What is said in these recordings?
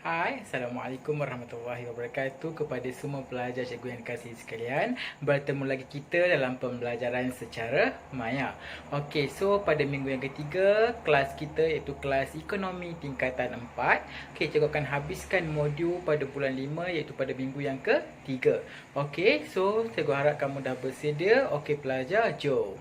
Hai, Assalamualaikum warahmatullahi wabarakatuh kepada semua pelajar cikgu yang dikasihi sekalian. Bertemu lagi kita dalam pembelajaran secara maya. Okey, so pada minggu yang ketiga, kelas kita iaitu kelas ekonomi tingkatan 4. Okey, cikgu akan habiskan modul pada bulan 5 iaitu pada minggu yang ketiga. Okey, so cikgu harap kamu dah bersedia. Okey pelajar, jom.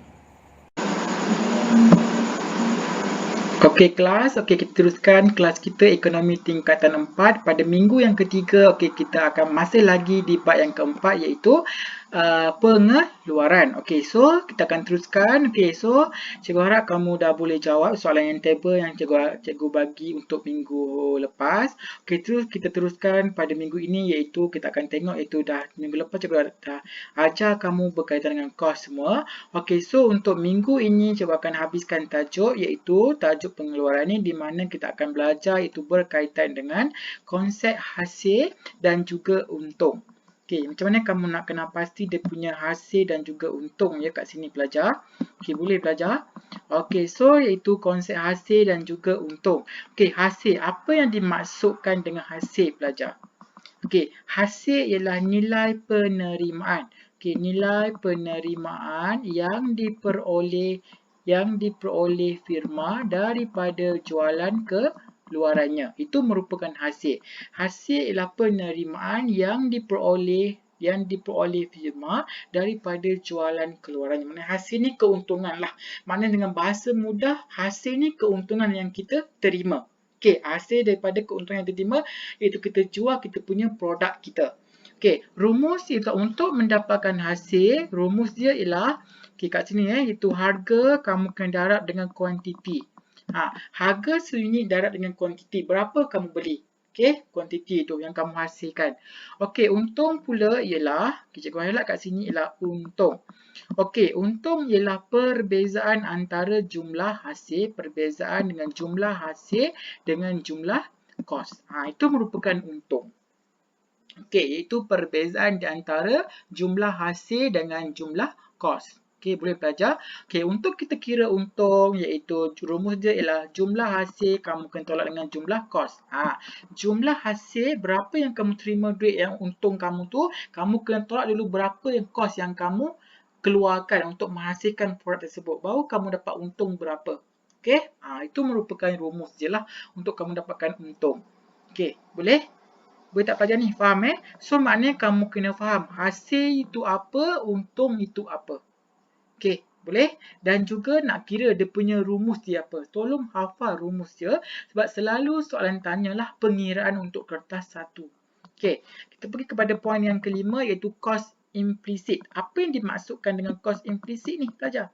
Okey kelas, okey kita teruskan kelas kita ekonomi tingkatan 4 pada minggu yang ketiga. Okey kita akan masih lagi di bab yang keempat iaitu pengeluaran. Okey so kita akan teruskan. Okey so cikgu harap kamu dah boleh jawab soalan yang table yang cikgu bagi untuk minggu lepas. Okey terus kita teruskan pada minggu ini iaitu kita akan tengok iaitu dah minggu lepas cikgu dah ajar kamu berkaitan dengan kos semua. Okey so untuk minggu ini cikgu akan habiskan tajuk iaitu tajuk pengeluaran ni di mana kita akan belajar itu berkaitan dengan konsep hasil dan juga untung. Okey, macam mana kamu nak kena pasti dia punya hasil dan juga untung ya kat sini pelajar. Okey, boleh pelajar? Okey, so iaitu konsep hasil dan juga untung. Okey, hasil. Apa yang dimaksudkan dengan hasil pelajar? Okey, hasil ialah nilai penerimaan. Okey, nilai penerimaan yang diperoleh firma daripada jualan keluarannya. Itu merupakan hasil. Hasil ialah penerimaan yang diperoleh firma daripada jualan keluarannya. Maksudnya hasil ni keuntungan lah. Maknanya dengan bahasa mudah, hasil ni keuntungan yang kita terima. Okey, hasil daripada keuntungan yang kita terima iaitu kita jual kita punya produk kita. Okey, rumus kita untuk mendapatkan hasil, rumus dia ialah okey kat sini itu harga kamu kena darab dengan kuantiti. Harga seunit darab dengan kuantiti. Berapa kamu beli? Okey, kuantiti tu yang kamu hasilkan. Okey, untung pula ialah, cikgu highlight kat sini ialah untung. Okey, untung ialah perbezaan antara jumlah hasil, perbezaan dengan jumlah hasil dengan jumlah kos. Itu merupakan untung. Okey, iaitu perbezaan di antara jumlah hasil dengan jumlah kos. Okey, boleh belajar. Okey, untuk kita kira untung iaitu rumus dia ialah jumlah hasil kamu kena tolak dengan jumlah kos. Jumlah hasil berapa yang kamu terima duit yang untung kamu tu, kamu kena tolak dulu berapa yang kos yang kamu keluarkan untuk menghasilkan produk tersebut. Baru kamu dapat untung berapa. Okey, itu merupakan rumus je lah untuk kamu dapatkan untung. Okey, boleh? Boleh tak pelajar ni? Faham So maknanya kamu kena faham hasil itu apa, untung itu apa. Okey, boleh? Dan juga nak kira dia punya rumus dia apa. Tolong hafal rumus dia sebab selalu soalan tanyalah pengiraan untuk kertas 1. Okey, kita pergi kepada poin yang kelima iaitu kos implisit. Apa yang dimaksudkan dengan kos implisit ni pelajar?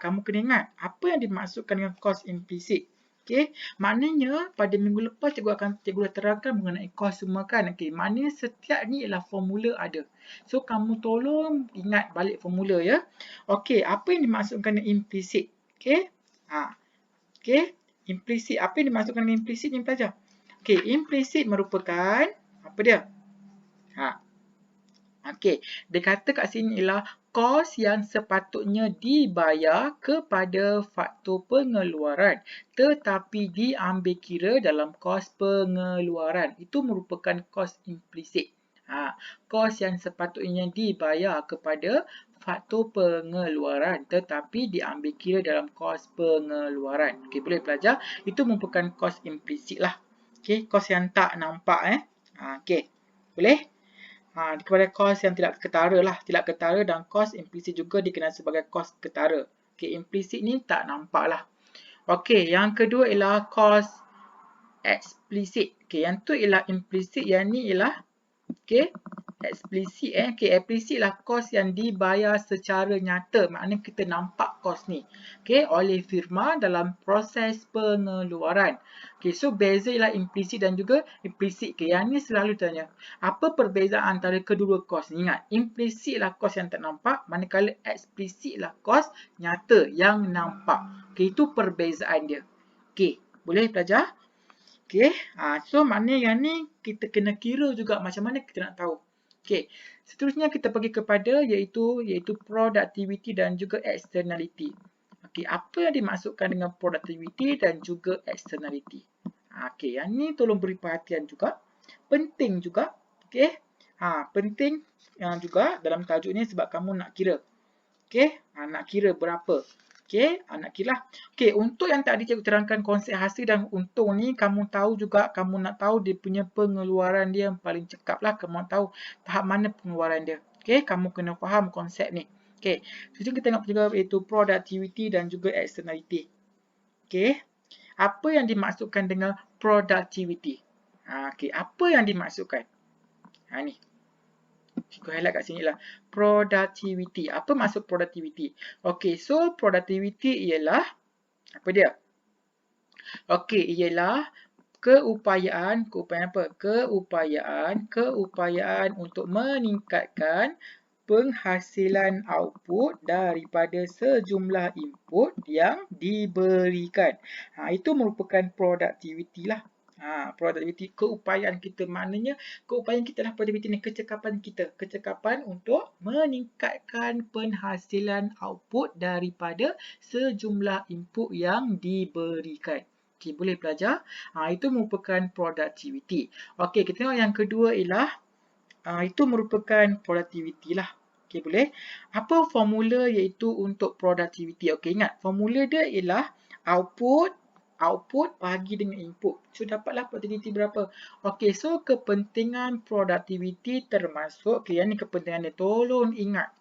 Kamu kena ingat apa yang dimaksudkan dengan kos implisit. Okey, maknanya pada minggu lepas cikgu dah terangkan mengenai kos semua kan. Okey, maknanya setiap ni ialah formula ada. So kamu tolong ingat balik formula ya. Okey, apa yang dimaksudkan dengan implisit? Okey. Okey, implisit. Apa yang dimaksudkan dengan implisit ni pelajar? Okey, implisit merupakan apa dia? Okey, dia kata kat sini ialah kos yang sepatutnya dibayar kepada faktor pengeluaran tetapi diambil kira dalam kos pengeluaran. Itu merupakan kos implisit. Kos yang sepatutnya dibayar kepada faktor pengeluaran tetapi diambil kira dalam kos pengeluaran. Okey, boleh pelajar? Itu merupakan kos implisit lah. Okey, kos yang tak nampak Okey, boleh? Kepada kos yang tidak ketara lah. Tidak ketara dan kos implisit juga dikenal sebagai kos ketara. Okey, implisit ni tak nampak lah. Okey, yang kedua ialah kos eksplisit. Okey, yang tu ialah implisit, yang ni ialah okey, eksplisit Okey, eksplisit lah kos yang dibayar secara nyata. Maknanya kita nampak kos ni. Okey, oleh firma dalam proses pengeluaran. Okey, so beza ialah implisit dan juga implisit. Okey, yang ni selalu tanya. Apa perbezaan antara kedua kos ni? Ingat, implisit lah kos yang tak nampak, manakala eksplisit lah kos nyata yang nampak. Okey, itu perbezaan dia. Okey, boleh pelajar? Okey, so maknanya yang ni kita kena kira juga macam mana kita nak tahu. Okey, seterusnya kita pergi kepada iaitu productivity dan juga externality. Okey, apa yang dimaksudkan dengan productivity dan juga externality? Okey, yang ni tolong beri perhatian juga. Penting juga. Okey. Penting juga dalam tajuk ni sebab kamu nak kira. Okey, nak kira berapa. Okey, nak kira lah. Okey, untuk yang tadi cikgu terangkan konsep hasil dan untung ni, kamu tahu juga, kamu nak tahu dia punya pengeluaran dia yang paling cekap lah. Kamu nak tahu tahap mana pengeluaran dia. Okey, kamu kena faham konsep ni. Okey, jadi kita tengok juga iaitu productivity dan juga externality. Okey, apa yang dimaksudkan dengan productivity? Okey, apa yang dimaksudkan? Ni. Cikgu highlight kat sini lah. Productivity. Apa maksud productivity? Okey, so productivity ialah apa dia? Okey, ialah keupayaan apa? Keupayaan untuk meningkatkan penghasilan output daripada sejumlah input yang diberikan. Itu merupakan productivity lah. Productivity, keupayaan kita, maknanya keupayaan kita lah productivity ni, kecekapan kita, kecekapan untuk meningkatkan penghasilan output daripada sejumlah input yang diberikan. Okey, boleh belajar. Itu merupakan productivity. Okey, kita tengok yang kedua ialah itu merupakan productivity lah. Okey, boleh. Apa formula iaitu untuk productivity? Okey, ingat formula dia ialah output bagi dengan input. So, dapatlah productivity berapa. Okey, so kepentingan productivity termasuk, okey, yang ni kepentingan dia. Tolong ingat.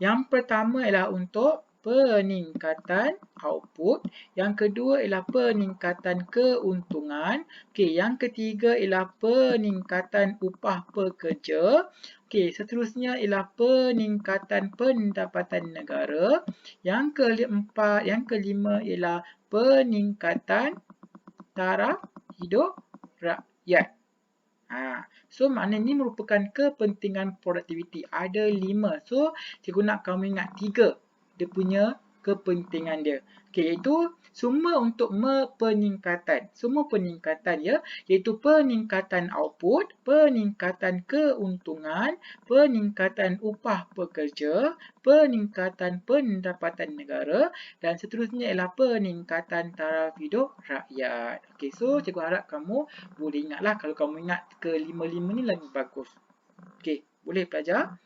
Yang pertama ialah untuk peningkatan output. Yang kedua ialah peningkatan keuntungan. Okey, yang ketiga ialah peningkatan upah pekerja. Okey, seterusnya ialah peningkatan pendapatan negara. Yang keempat, yang kelima ialah peningkatan taraf hidup rakyat. So maknanya ni merupakan kepentingan productivity. Ada 5. So cikgu nak kamu ingat 3 dia punya kepentingan dia. Okey, iaitu semua untuk peningkatan. Semua peningkatan ya, iaitu peningkatan output, peningkatan keuntungan, peningkatan upah pekerja, peningkatan pendapatan negara dan seterusnya ialah peningkatan taraf hidup rakyat. Okey, so cikgu harap kamu boleh ingatlah. Kalau kamu ingat ke-5 ni lagi bagus. Okey, boleh belajar.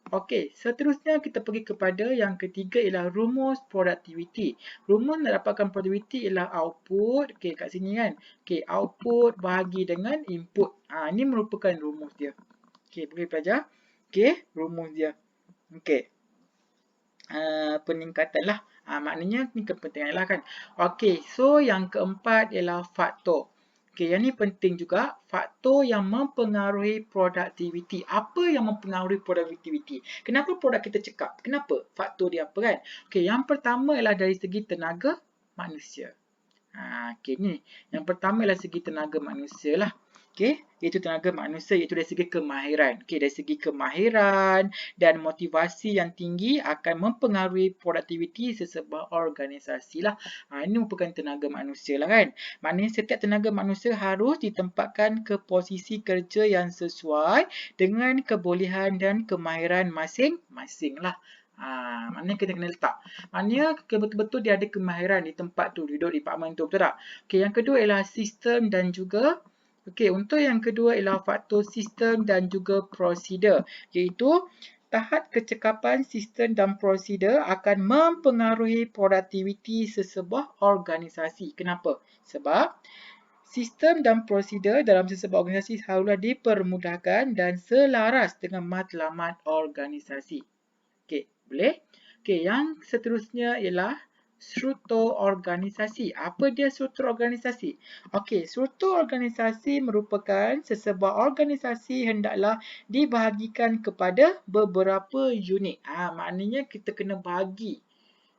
Okey, seterusnya kita pergi kepada yang ketiga ialah rumus productivity. Rumus nak dapatkan productivity ialah output. Okey, kat sini kan. Okey, output bahagi dengan input. Ini merupakan rumus dia. Okey, boleh belajar. Okey, rumus dia. Okey. Peningkatan lah. Maknanya ni kepentingan lah kan. Okey, so yang keempat ialah faktor. Okey, yang ni penting juga. Faktor yang mempengaruhi productivity. Apa yang mempengaruhi productivity? Kenapa produk kita cekap? Kenapa? Faktor dia apa kan? Okey, yang pertama ialah dari segi tenaga manusia. Okey, ni. Yang pertama ialah segi tenaga manusia lah. Okey, iaitu tenaga manusia, iaitu dari segi kemahiran. Okey, dari segi kemahiran dan motivasi yang tinggi akan mempengaruhi produktiviti sesebuah organisasi lah. Ini merupakan tenaga manusia lah kan. Maknanya setiap tenaga manusia harus ditempatkan ke posisi kerja yang sesuai dengan kebolehan dan kemahiran masing-masing lah. Maknanya kita kena letak. Maknanya betul-betul dia ada kemahiran di tempat tu, duduk di departmen tu, betul tak? Okey, yang kedua ialah sistem dan juga untuk yang kedua ialah faktor sistem dan juga prosedur, iaitu tahap kecekapan sistem dan prosedur akan mempengaruhi produktiviti sesebuah organisasi. Kenapa? Sebab sistem dan prosedur dalam sesebuah organisasi haruslah dipermudahkan dan selaras dengan matlamat organisasi. Okey, boleh? Okey, yang seterusnya ialah struktur organisasi. Apa dia struktur organisasi? Okey, struktur organisasi merupakan sesebuah organisasi hendaklah dibahagikan kepada beberapa unit. Maknanya kita kena bahagi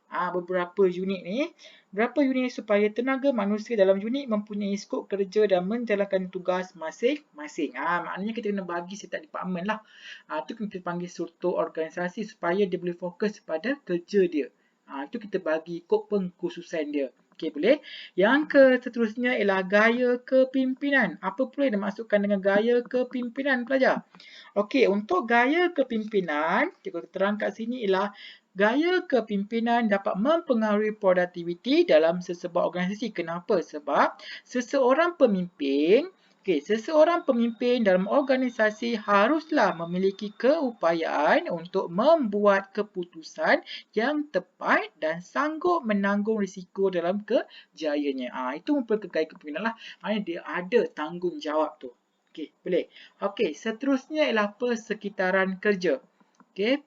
beberapa unit ni. Berapa unit supaya tenaga manusia dalam unit mempunyai skop kerja dan menjalankan tugas masing-masing. Maknanya kita kena bagi setiap departmen lah. Itu kita panggil struktur organisasi supaya dia boleh fokus pada kerja dia. Itu kita bagi kod pengkhususan dia. Okey, boleh. Yang seterusnya ialah gaya kepimpinan. Apa pula yang dimaksudkan dengan gaya kepimpinan pelajar? Okey, untuk gaya kepimpinan, cikgu terang kat sini ialah Gaya kepimpinan dapat mempengaruhi produktiviti dalam sesebuah organisasi. Kenapa? Sebab seseorang pemimpin dalam organisasi haruslah memiliki keupayaan untuk membuat keputusan yang tepat dan sanggup menanggung risiko dalam kejayaannya. Itu merupakan gaya kepimpinan lah. Maknanya dia ada tanggungjawab tu. Okey, boleh. Okey, seterusnya ialah persekitaran kerja. Okey,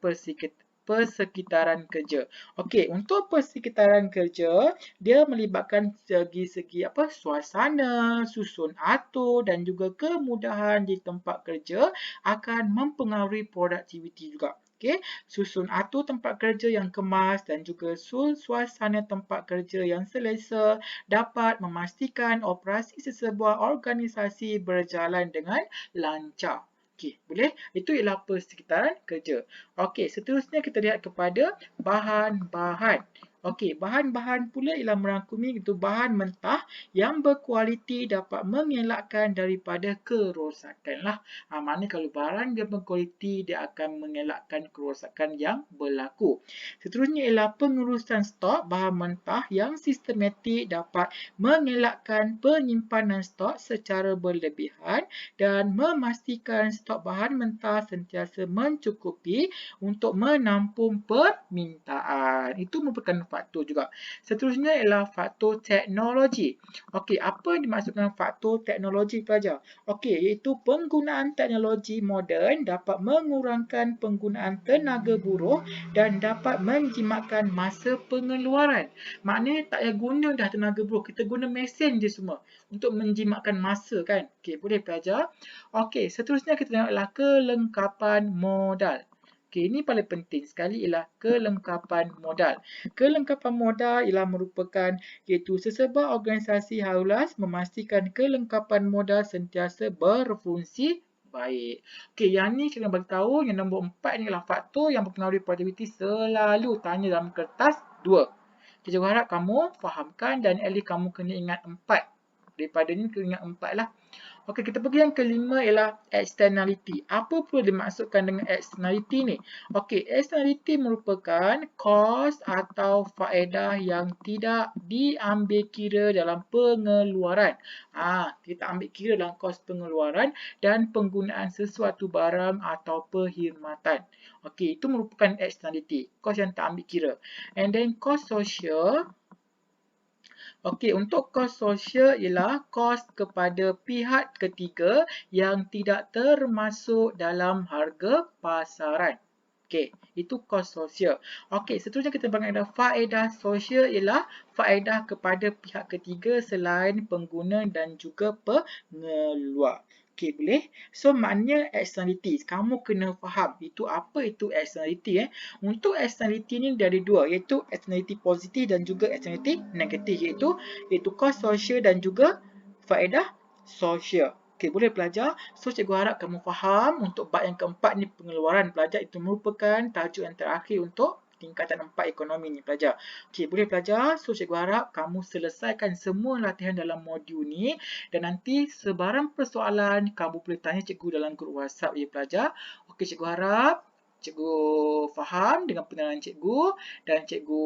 persekitaran kerja. Okey, untuk persekitaran kerja, dia melibatkan segi-segi suasana, susun atur dan juga kemudahan di tempat kerja akan mempengaruhi produktiviti juga. Okey, susun atur tempat kerja yang kemas dan juga suasana tempat kerja yang selesa dapat memastikan operasi sesebuah organisasi berjalan dengan lancar. Okey, boleh? Itu ialah persekitaran kerja. Okey, seterusnya kita lihat kepada bahan-bahan. Okey, bahan-bahan pula ialah merangkumi itu bahan mentah yang berkualiti dapat mengelakkan daripada kerosakan lah. Maknanya kalau barang dia berkualiti, dia akan mengelakkan kerosakan yang berlaku. Seterusnya ialah pengurusan stok bahan mentah yang sistematik dapat mengelakkan penyimpanan stok secara berlebihan dan memastikan stok bahan mentah sentiasa mencukupi untuk menampung permintaan. Itu merupakan faktor juga. Seterusnya ialah faktor teknologi. Okey, apa yang dimaksudkan faktor teknologi pelajar? Okey, iaitu penggunaan teknologi moden dapat mengurangkan penggunaan tenaga buruh dan dapat menjimatkan masa pengeluaran. Maknanya tak payah guna dah tenaga buruh. Kita guna mesin je semua untuk menjimatkan masa kan. Okey, boleh pelajar. Okey, seterusnya kita tengoklah kelengkapan modal. Okey, ini paling penting sekali ialah kelengkapan modal. Kelengkapan modal ialah merupakan iaitu sesebuah organisasi harus memastikan kelengkapan modal sentiasa berfungsi baik. Okey, yang ni kena bagi tahu yang nombor 4 ni ialah faktor yang mempengaruhi produktiviti, selalu tanya dalam kertas 2. Cikgu harap kamu fahamkan dan at least kamu kena ingat 4. Daripada ni kena ingat 4 lah. Okey, kita pergi yang kelima ialah externality. Apa pula dimaksudkan dengan externality ni? Okey, externality merupakan kos atau faedah yang tidak diambil kira dalam pengeluaran. Kita ambil kira dalam kos pengeluaran dan penggunaan sesuatu barang atau perkhidmatan. Okey, itu merupakan externality, kos yang tak ambil kira. And then kos sosial. Okey, untuk kos sosial ialah kos kepada pihak ketiga yang tidak termasuk dalam harga pasaran. Okey, itu kos sosial. Okey, seterusnya kita mengenai faedah sosial ialah faedah kepada pihak ketiga selain pengguna dan juga pengeluar. Okey, boleh? So, maknanya externality. Kamu kena faham apa itu externality. Untuk externality ni dari dua, iaitu externality positif dan juga externality negatif, iaitu kos sosial dan juga faedah sosial. Okey, boleh pelajar? So, cikgu harap kamu faham untuk bab yang keempat ni pengeluaran pelajar itu merupakan tajuk yang terakhir untuk tingkatan 4 ekonomi ni pelajar. Okey, boleh pelajar? So, cikgu harap kamu selesaikan semua latihan dalam modul ni dan nanti sebarang persoalan kamu boleh tanya cikgu dalam grup WhatsApp ya pelajar. Okey, cikgu harap cikgu faham dengan penjelasan cikgu dan cikgu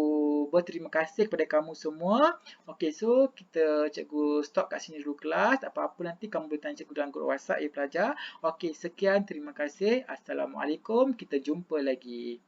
berterima kasih kepada kamu semua. Okey, so cikgu stop kat sini dulu kelas. Apa-apa nanti kamu boleh tanya cikgu dalam grup WhatsApp ya pelajar. Okey, sekian, terima kasih. Assalamualaikum. Kita jumpa lagi.